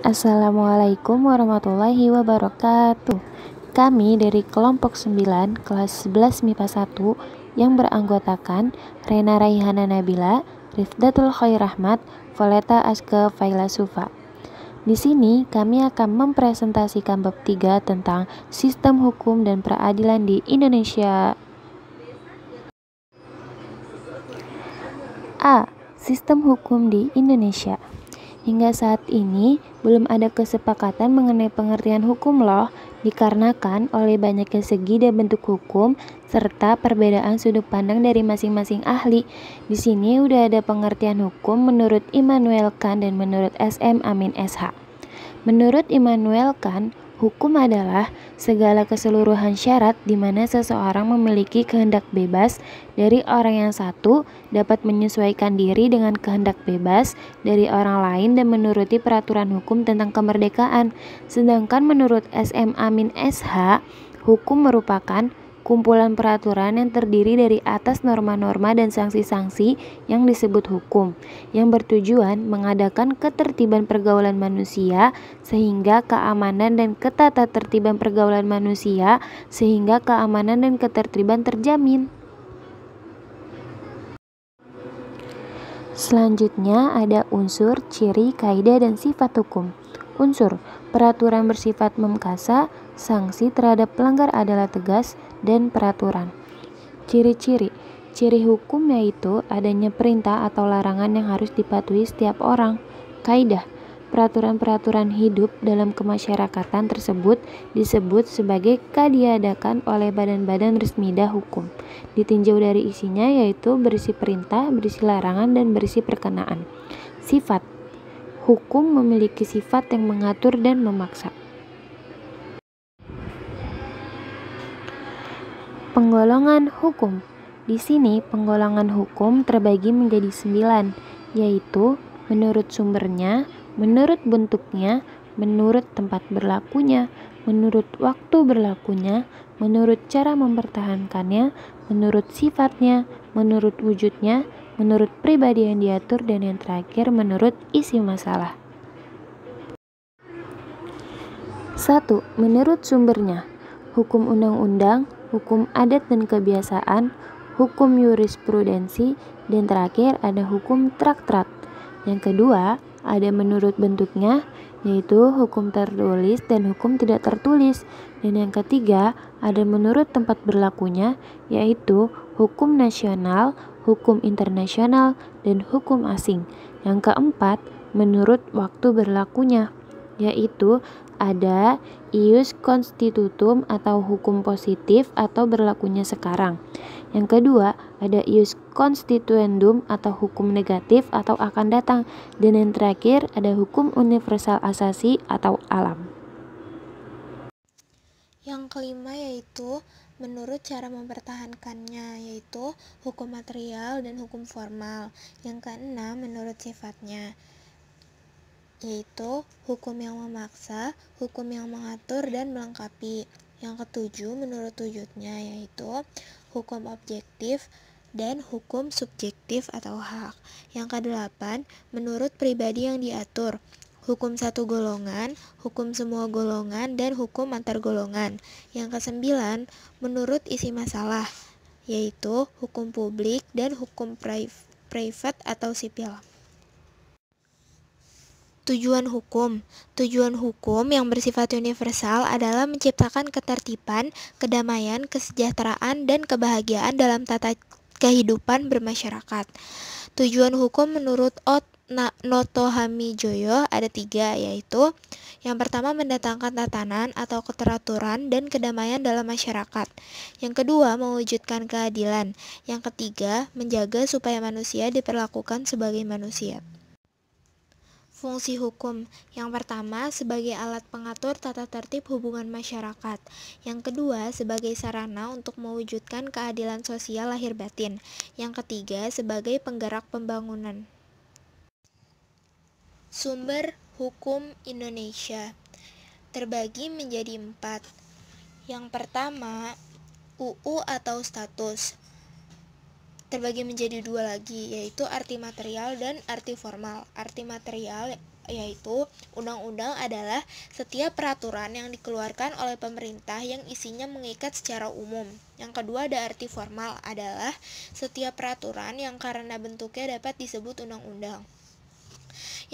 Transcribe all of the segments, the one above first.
Assalamualaikum warahmatullahi wabarakatuh. Kami dari kelompok 9 kelas 11 MIPA 1 yang beranggotakan Rena Raihana Nabila, Rifdatul Khairahmat, Voleta Aska Failasufa. Di sini kami akan mempresentasikan bab 3 tentang sistem hukum dan peradilan di Indonesia. A. Sistem hukum di Indonesia. Hingga saat ini belum ada kesepakatan mengenai pengertian hukum loh, dikarenakan oleh banyaknya segi dan bentuk hukum serta perbedaan sudut pandang dari masing-masing ahli. Di sini udah ada pengertian hukum menurut Immanuel Kant dan menurut S.M. Amin S.H. Menurut Immanuel Kant, hukum adalah segala keseluruhan syarat di mana seseorang memiliki kehendak bebas dari orang yang satu, dapat menyesuaikan diri dengan kehendak bebas dari orang lain dan menuruti peraturan hukum tentang kemerdekaan. Sedangkan menurut S.M. Amin S.H., hukum merupakan kumpulan peraturan yang terdiri dari atas norma-norma dan sanksi-sanksi yang disebut hukum, yang bertujuan mengadakan ketertiban pergaulan manusia sehingga keamanan dan ketatatertiban pergaulan manusia sehingga keamanan dan ketertiban terjamin. Selanjutnya ada unsur, ciri, kaidah, dan sifat hukum. Unsur, peraturan bersifat memkasa, sanksi terhadap pelanggar adalah tegas, dan peraturan. Ciri-ciri, ciri hukum yaitu adanya perintah atau larangan yang harus dipatuhi setiap orang. Kaidah, peraturan-peraturan hidup dalam kemasyarakatan tersebut disebut sebagai diadakan oleh badan-badan resmidah hukum. Ditinjau dari isinya yaitu berisi perintah, berisi larangan, dan berisi perkenaan. Sifat, hukum memiliki sifat yang mengatur dan memaksa. Penggolongan hukum. Di sini penggolongan hukum terbagi menjadi 9, yaitu menurut sumbernya, menurut bentuknya, menurut tempat berlakunya, menurut waktu berlakunya, menurut cara mempertahankannya, menurut sifatnya, menurut wujudnya, menurut pribadi yang diatur, dan yang terakhir menurut isi masalah. 1. Menurut sumbernya. Hukum undang-undang, hukum adat dan kebiasaan, hukum jurisprudensi, dan terakhir ada hukum traktat. Yang kedua, ada menurut bentuknya, yaitu hukum tertulis dan hukum tidak tertulis. Dan yang ketiga, ada menurut tempat berlakunya, yaitu hukum nasional, hukum internasional, dan hukum asing. Yang keempat, menurut waktu berlakunya, yaitu ada ius constitutum atau hukum positif atau berlakunya sekarang. Yang kedua, ada ius constituendum atau hukum negatif atau akan datang. Dan yang terakhir, ada hukum universal asasi atau alam. Yang kelima yaitu menurut cara mempertahankannya, yaitu hukum material dan hukum formal. Yang keenam, menurut sifatnya, yaitu hukum yang memaksa, hukum yang mengatur dan melengkapi. Yang ketujuh, menurut wujudnya, yaitu hukum objektif dan hukum subjektif atau hak. Yang kedelapan, menurut pribadi yang diatur, hukum satu golongan, hukum semua golongan, dan hukum antar golongan. Yang kesembilan, menurut isi masalah, yaitu hukum publik dan hukum private atau sipil. Tujuan hukum. Tujuan hukum yang bersifat universal adalah menciptakan ketertiban, kedamaian, kesejahteraan, dan kebahagiaan dalam tata kehidupan bermasyarakat. Tujuan hukum menurut Noto Hamijoyo ada 3, yaitu yang pertama mendatangkan tatanan atau keteraturan dan kedamaian dalam masyarakat. Yang kedua mewujudkan keadilan. Yang ketiga menjaga supaya manusia diperlakukan sebagai manusia. Fungsi hukum. Yang pertama sebagai alat pengatur tata tertib hubungan masyarakat. Yang kedua sebagai sarana untuk mewujudkan keadilan sosial lahir batin. Yang ketiga sebagai penggerak pembangunan. Sumber hukum Indonesia terbagi menjadi 4. Yang pertama, UU atau status. terbagi menjadi dua lagi, yaitu arti material dan arti formal. Arti material yaitu undang-undang adalah setiap peraturan yang dikeluarkan oleh pemerintah yang isinya mengikat secara umum. Yang kedua ada arti formal adalah setiap peraturan yang karena bentuknya dapat disebut undang-undang.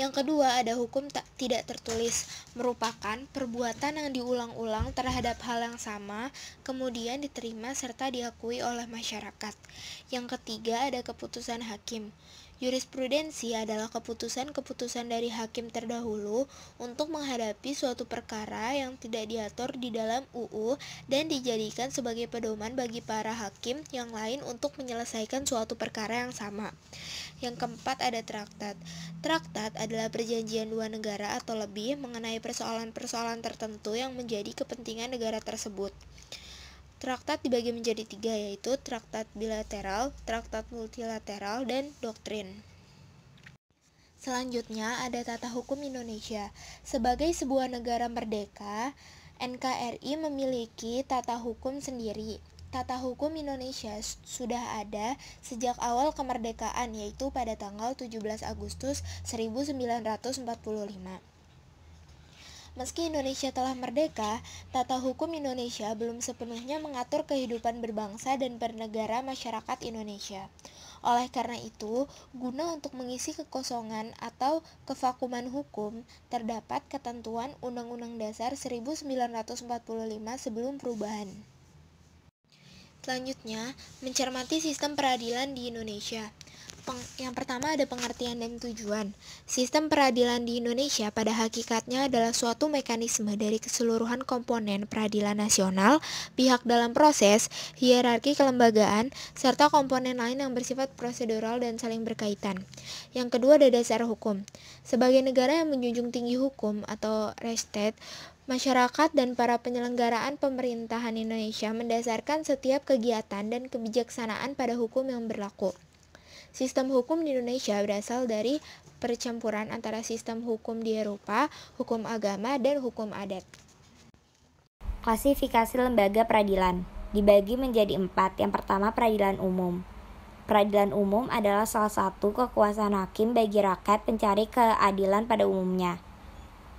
Yang kedua ada hukum tidak tertulis, merupakan perbuatan yang diulang-ulang terhadap hal yang sama, kemudian diterima serta diakui oleh masyarakat. Yang ketiga ada keputusan hakim. Jurisprudensi adalah keputusan-keputusan dari hakim terdahulu untuk menghadapi suatu perkara yang tidak diatur di dalam UU dan dijadikan sebagai pedoman bagi para hakim yang lain untuk menyelesaikan suatu perkara yang sama. Yang keempat ada traktat. Traktat adalah perjanjian dua negara atau lebih mengenai persoalan-persoalan tertentu yang menjadi kepentingan negara tersebut. Traktat dibagi menjadi tiga, yaitu traktat bilateral, traktat multilateral, dan doktrin. Selanjutnya ada tata hukum Indonesia. Sebagai sebuah negara merdeka, NKRI memiliki tata hukum sendiri. Tata hukum Indonesia sudah ada sejak awal kemerdekaan, yaitu pada tanggal 17 Agustus 1945. Meski Indonesia telah merdeka, tata hukum Indonesia belum sepenuhnya mengatur kehidupan berbangsa dan bernegara masyarakat Indonesia. Oleh karena itu, guna untuk mengisi kekosongan atau kevakuman hukum, terdapat ketentuan Undang-Undang Dasar 1945 sebelum perubahan. Selanjutnya, mencermati sistem peradilan di Indonesia. Yang pertama ada pengertian dan tujuan. Sistem peradilan di Indonesia pada hakikatnya adalah suatu mekanisme dari keseluruhan komponen peradilan nasional, pihak dalam proses, hierarki kelembagaan, serta komponen lain yang bersifat prosedural dan saling berkaitan. Yang kedua ada dasar hukum. Sebagai negara yang menjunjung tinggi hukum atau res state, masyarakat dan para penyelenggaraan pemerintahan Indonesia mendasarkan setiap kegiatan dan kebijaksanaan pada hukum yang berlaku. Sistem hukum di Indonesia berasal dari percampuran antara sistem hukum di Eropa, hukum agama, dan hukum adat. Klasifikasi lembaga peradilan dibagi menjadi 4. Yang pertama, peradilan umum. Peradilan umum adalah salah satu kekuasaan hakim bagi rakyat pencari keadilan pada umumnya,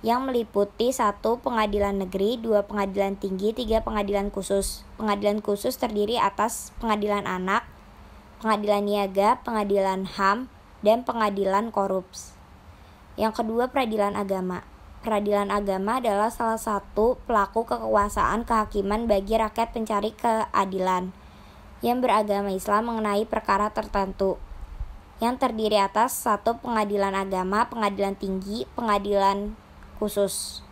yang meliputi 1. Pengadilan negeri, 2. Pengadilan tinggi, 3. Pengadilan khusus. Pengadilan khusus terdiri atas pengadilan anak, pengadilan niaga, pengadilan HAM, dan pengadilan korups. Yang kedua, peradilan agama. Peradilan agama adalah salah satu pelaku kekuasaan kehakiman bagi rakyat pencari keadilan yang beragama Islam mengenai perkara tertentu, yang terdiri atas 1. Pengadilan agama, pengadilan tinggi, pengadilan khusus.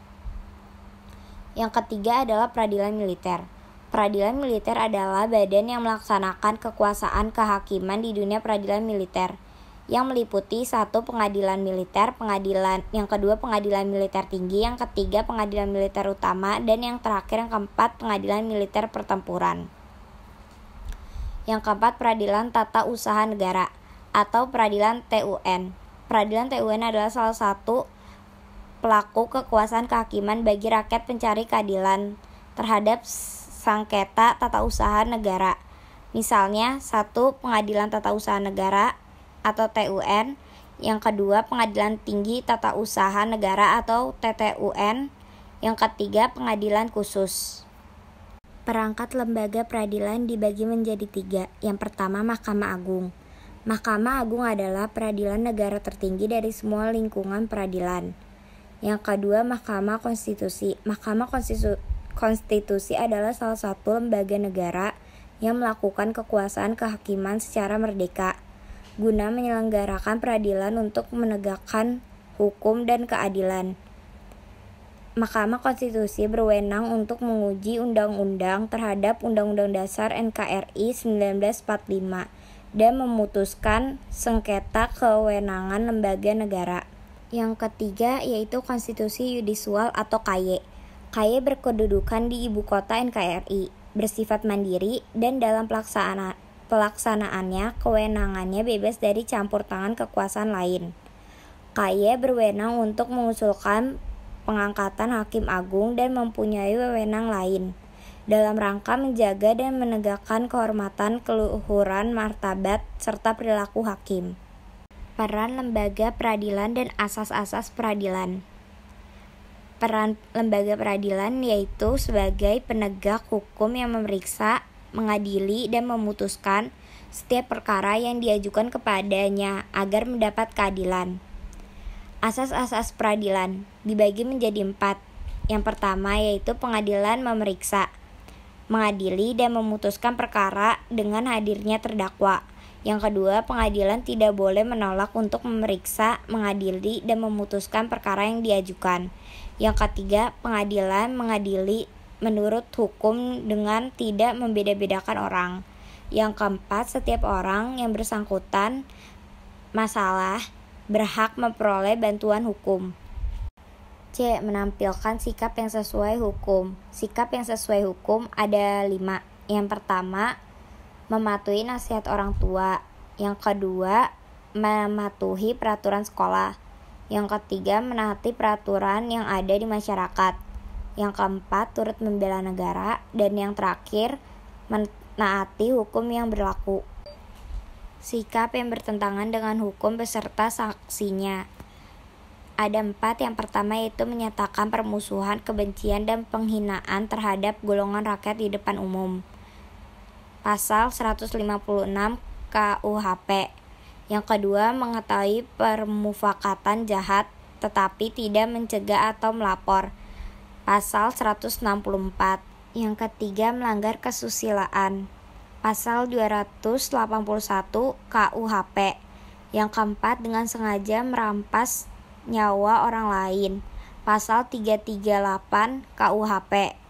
Yang ketiga adalah peradilan militer. Peradilan militer adalah badan yang melaksanakan kekuasaan kehakiman di dunia peradilan militer, yang meliputi 1. Pengadilan militer, yang kedua pengadilan militer tinggi, yang ketiga pengadilan militer utama, dan yang terakhir yang keempat pengadilan militer pertempuran. Yang keempat, peradilan tata usaha negara atau peradilan TUN. Peradilan TUN adalah salah satu pelaku kekuasaan kehakiman bagi rakyat pencari keadilan terhadap sengketa tata usaha negara. Misalnya, 1. Pengadilan Tata Usaha Negara atau TUN. Yang kedua, Pengadilan Tinggi Tata Usaha Negara atau TTUN. Yang ketiga, Pengadilan Khusus. Perangkat lembaga peradilan dibagi menjadi 3. Yang pertama, Mahkamah Agung. Mahkamah Agung adalah peradilan negara tertinggi dari semua lingkungan peradilan. Yang kedua, Mahkamah Konstitusi. Mahkamah Konstitusi adalah salah satu lembaga negara yang melakukan kekuasaan kehakiman secara merdeka guna menyelenggarakan peradilan untuk menegakkan hukum dan keadilan. Mahkamah Konstitusi berwenang untuk menguji undang-undang terhadap Undang-Undang Dasar NKRI 1945 dan memutuskan sengketa kewenangan lembaga negara. Yang ketiga yaitu Konstitusi Yudisial atau KY. KY berkedudukan di ibu kota NKRI, bersifat mandiri, dan dalam pelaksanaannya kewenangannya bebas dari campur tangan kekuasaan lain. KY berwenang untuk mengusulkan pengangkatan hakim agung dan mempunyai wewenang lain. dalam rangka menjaga dan menegakkan kehormatan, keluhuran, martabat, serta perilaku hakim. Peran lembaga peradilan dan asas-asas peradilan. Peran lembaga peradilan yaitu sebagai penegak hukum yang memeriksa, mengadili, dan memutuskan setiap perkara yang diajukan kepadanya agar mendapat keadilan. Asas-asas peradilan dibagi menjadi 4. Yang pertama yaitu pengadilan memeriksa, mengadili, dan memutuskan perkara dengan hadirnya terdakwa. Yang kedua, pengadilan tidak boleh menolak untuk memeriksa, mengadili, dan memutuskan perkara yang diajukan. Yang ketiga, pengadilan mengadili menurut hukum dengan tidak membeda-bedakan orang. Yang keempat, setiap orang yang bersangkutan masalah berhak memperoleh bantuan hukum. C. Menampilkan sikap yang sesuai hukum. Sikap yang sesuai hukum ada 5. Yang pertama, mematuhi nasihat orang tua. Yang kedua, mematuhi peraturan sekolah. Yang ketiga, menaati peraturan yang ada di masyarakat. Yang keempat, turut membela negara. Dan yang terakhir, menaati hukum yang berlaku. Sikap yang bertentangan dengan hukum beserta sanksinya ada 4. Yang pertama yaitu menyatakan permusuhan, kebencian, dan penghinaan terhadap golongan rakyat di depan umum. Pasal 156 KUHP. Yang kedua, mengetahui permufakatan jahat tetapi tidak mencegah atau melapor. Pasal 164. Yang ketiga, melanggar kesusilaan. Pasal 281 KUHP. Yang keempat, dengan sengaja merampas nyawa orang lain. Pasal 338 KUHP.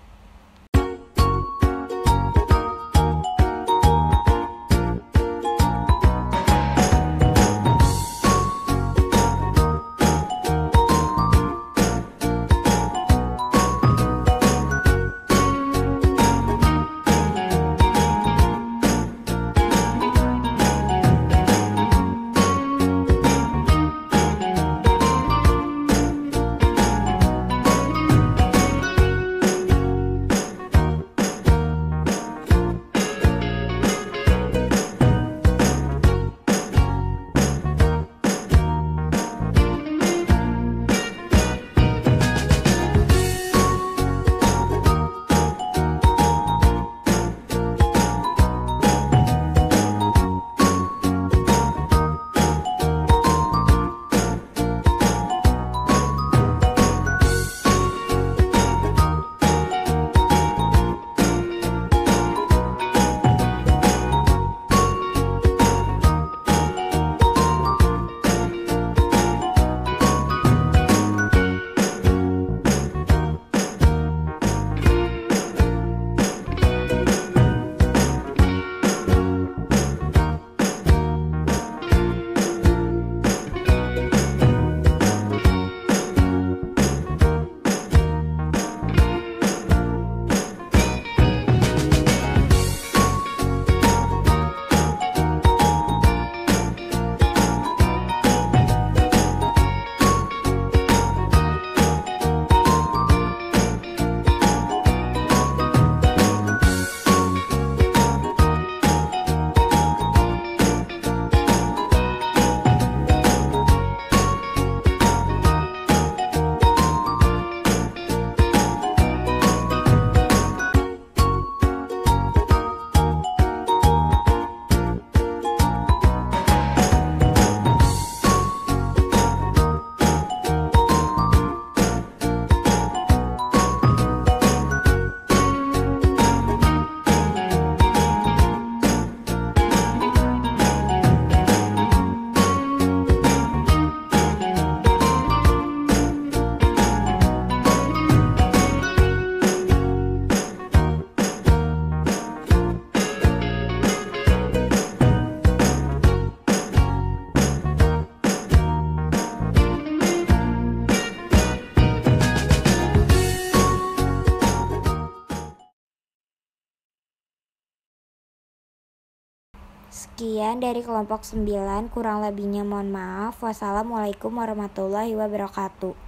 Sekian dari kelompok 9, kurang lebihnya mohon maaf. Wassalamualaikum warahmatullahi wabarakatuh.